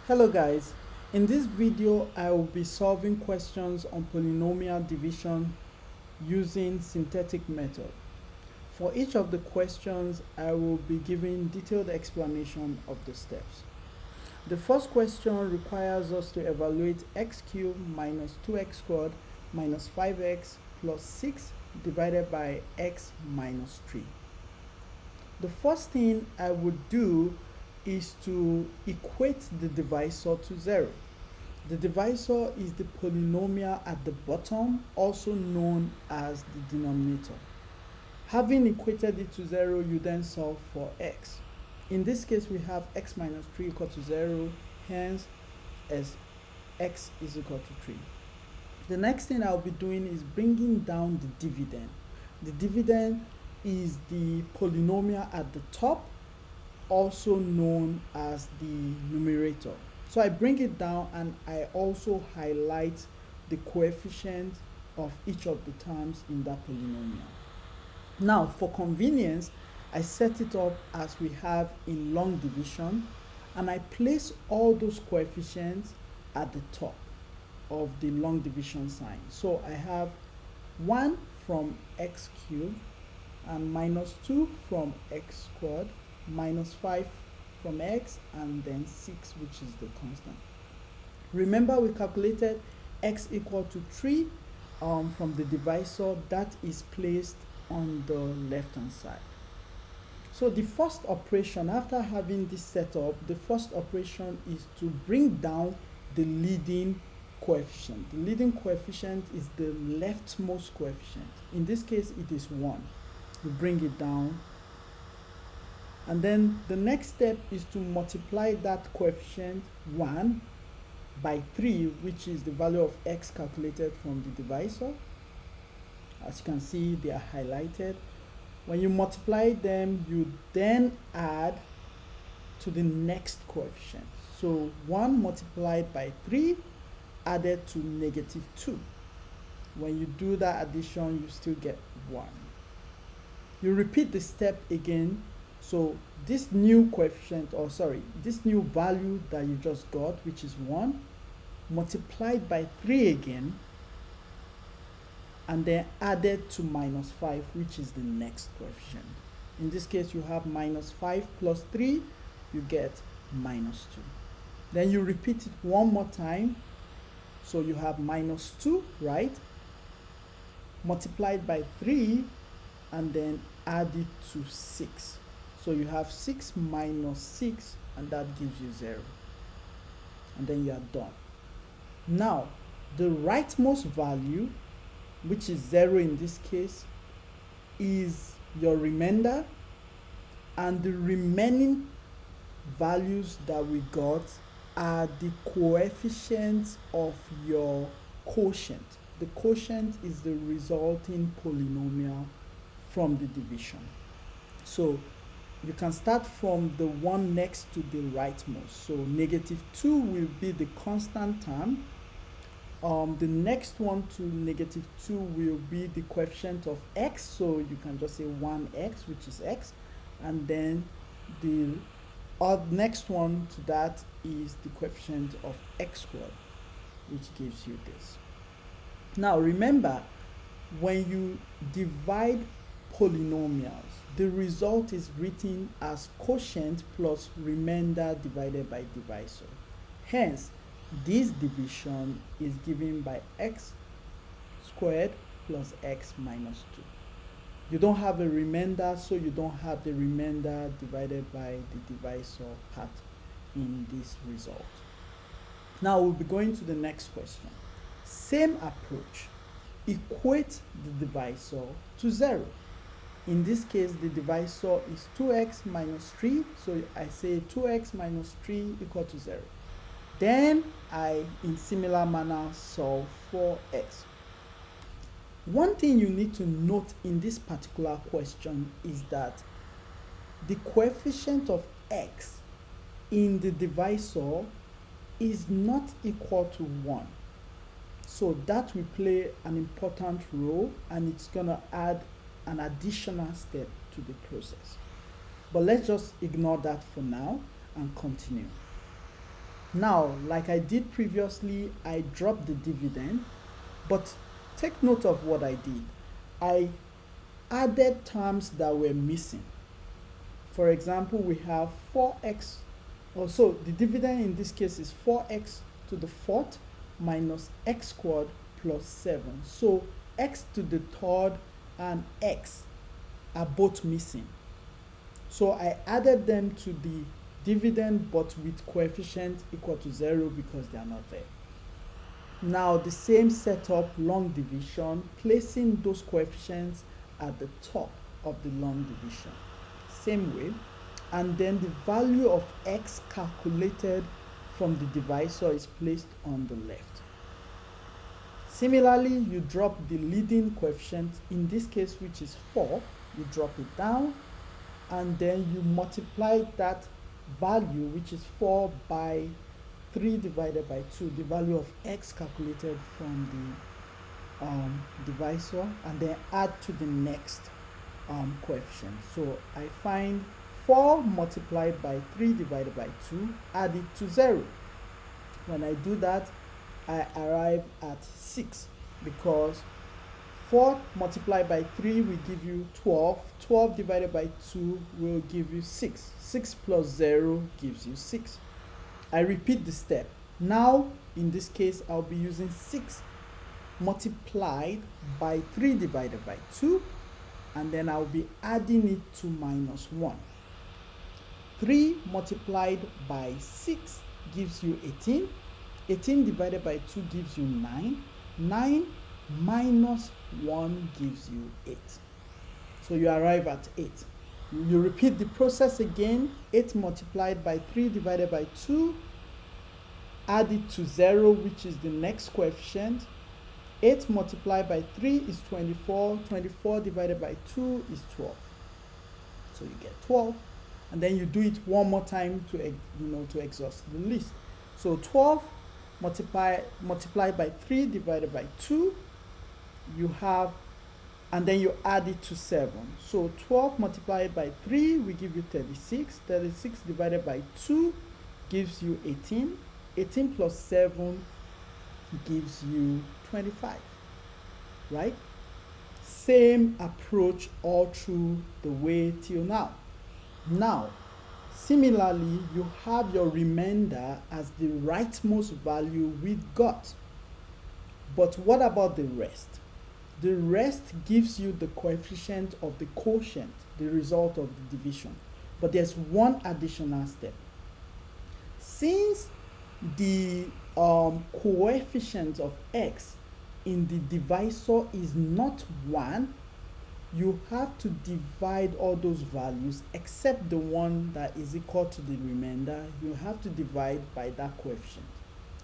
Hello guys, in this video I will be solving questions on polynomial division using synthetic method. For each of the questions I will be giving detailed explanation of the steps. The first question requires us to evaluate x cubed minus 2x squared minus 5x plus 6 divided by x minus 3. The first thing I would do is to equate the divisor to 0. The divisor is the polynomial at the bottom, also known as the denominator. Having equated it to 0, you then solve for x. In this case, we have x minus 3 equal to 0, hence as x is equal to 3. The next thing I'll be doing is bringing down the dividend. The dividend is the polynomial at the top, also known as the numerator. So I bring it down and I also highlight the coefficient of each of the terms in that polynomial. Now, for convenience, I set it up as we have in long division, and I place all those coefficients at the top of the long division sign. So I have 1 from x cubed and minus 2 from x squared, minus 5 from x, and then 6, which is the constant. Remember, we calculated x equal to 3 from the divisor that is placed on the left hand side. So the first operation, after having this set up, the first operation is to bring down the leading coefficient. The leading coefficient is the leftmost coefficient. In this case, it is 1. You bring it down, and then the next step is to multiply that coefficient 1 by 3, which is the value of x calculated from the divisor. As you can see, they are highlighted. When you multiply them, you then add to the next coefficient. So 1 multiplied by 3 added to negative 2. When you do that addition, you still get 1. You repeat the step again. So this new coefficient, or sorry, this new value that you just got, which is 1, multiplied by 3 again, and then added to minus 5, which is the next coefficient. In this case, you have minus 5 plus 3, you get minus 2. Then you repeat it one more time. So you have minus 2, right? Multiplied by 3, and then add it to 6. So you have 6 minus 6, and that gives you 0. And then you are done. Now, the rightmost value, which is 0 in this case, is your remainder, and the remaining values that we got are the coefficients of your quotient. The quotient is the resulting polynomial from the division. So you can start from the one next to the rightmost. So negative 2 will be the constant term. The next one to negative 2 will be the coefficient of x. So you can just say 1x, which is x. And then the next one to that is the coefficient of x squared, which gives you this. Now remember, when you divide polynomials, the result is written as quotient plus remainder divided by divisor. Hence, this division is given by x squared plus x minus 2. You don't have a remainder, so you don't have the remainder divided by the divisor part in this result. Now we'll be going to the next question. Same approach. Equate the divisor to 0. In this case, the divisor is 2x minus 3, so I say 2x minus 3 equal to 0. Then I, in similar manner, solve for x. One thing you need to note in this particular question is that the coefficient of x in the divisor is not equal to 1. So that will play an important role, and it's going to add an additional step to the process. But let's just ignore that for now and continue. Now, like I did previously, I dropped the dividend, but take note of what I did. I added terms that were missing. For example, we have 4x, so the dividend in this case is 4x to the fourth minus x squared plus 7. So x to the third and x are both missing. So I added them to the dividend but with coefficient equal to 0 because they are not there. Now the same setup, long division, placing those coefficients at the top of the long division. Same way. And then the value of x calculated from the divisor is placed on the left. Similarly, you drop the leading coefficient, in this case which is 4, you drop it down, and then you multiply that value, which is 4, by 3 divided by 2, the value of x calculated from the divisor, and then add to the next coefficient. So I find 4 multiplied by 3 divided by 2, add it to 0. When I do that, I arrive at 6, because 4 multiplied by 3 will give you 12. 12 divided by 2 will give you 6. 6 plus 0 gives you 6. I repeat the step. Now, in this case, I'll be using 6 multiplied by 3 divided by 2, and then I'll be adding it to minus 1. 3 multiplied by 6 gives you 18. 18 divided by 2 gives you 9. 9 minus 1 gives you 8. So you arrive at 8. You repeat the process again. 8 multiplied by 3 divided by 2. Add it to 0, which is the next coefficient. 8 multiplied by 3 is 24. 24 divided by 2 is 12. So you get 12. And then you do it one more time to exhaust the list. So 12 multiplied by 3 divided by 2, you have, and then you add it to 7. So 12 multiplied by 3 will give you 36. 36 divided by 2 gives you 18. 18 plus 7 gives you 25, right? Same approach all through the way till now. Now, similarly, you have your remainder as the rightmost value we got. But what about the rest? The rest gives you the coefficient of the quotient, the result of the division. But there's one additional step. Since the coefficient of x in the divisor is not 1, you have to divide all those values except the one that is equal to the remainder. You have to divide by that coefficient.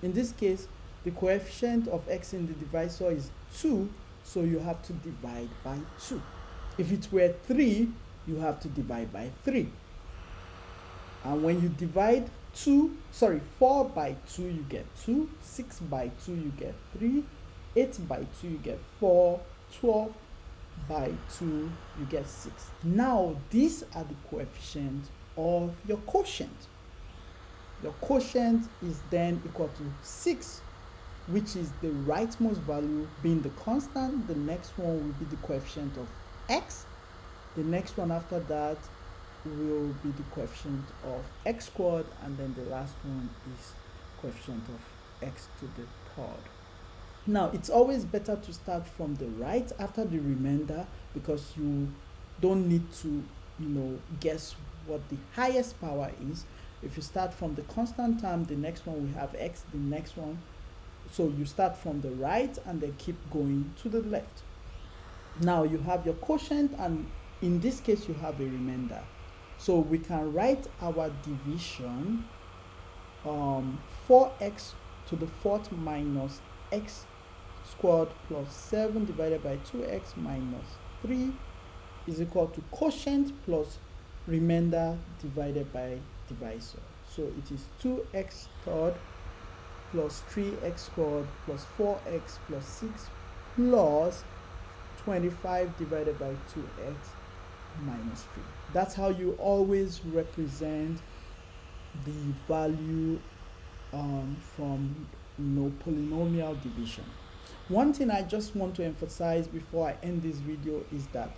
In this case, the coefficient of x in the divisor is 2, so you have to divide by 2. If it were 3, you have to divide by 3. And when you divide 4 by 2, you get 2. 6 by 2, you get 3. 8 by 2, you get 4. 12 by 2, you get 6. Now, these are the coefficients of your quotient. Your quotient is then equal to 6, which is the rightmost value being the constant. The next one will be the coefficient of x. The next one after that will be the coefficient of x squared, and then the last one is coefficient of x to the third. Now, it's always better to start from the right after the remainder, because you don't need to, guess what the highest power is. If you start from the constant term, the next one we have x, the next one. So you start from the right and then keep going to the left. Now you have your quotient, and in this case you have a remainder. So we can write our division 4x to the fourth minus x squared plus 7 divided by 2x minus 3 is equal to quotient plus remainder divided by divisor. So it is 2x third plus 3x squared plus 4x plus 6 plus 25 divided by 2x minus 3. That's how you always represent the value from polynomial division. One thing I just want to emphasize before I end this video is that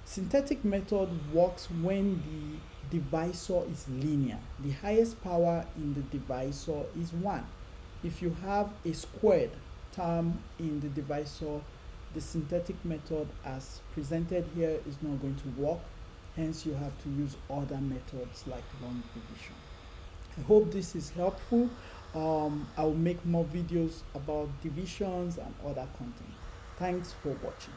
synthetic method works when the divisor is linear. The highest power in the divisor is 1. If you have a squared term in the divisor, the synthetic method as presented here is not going to work. Hence, you have to use other methods like long division. I hope this is helpful. I will make more videos about divisions and other content. Thanks for watching.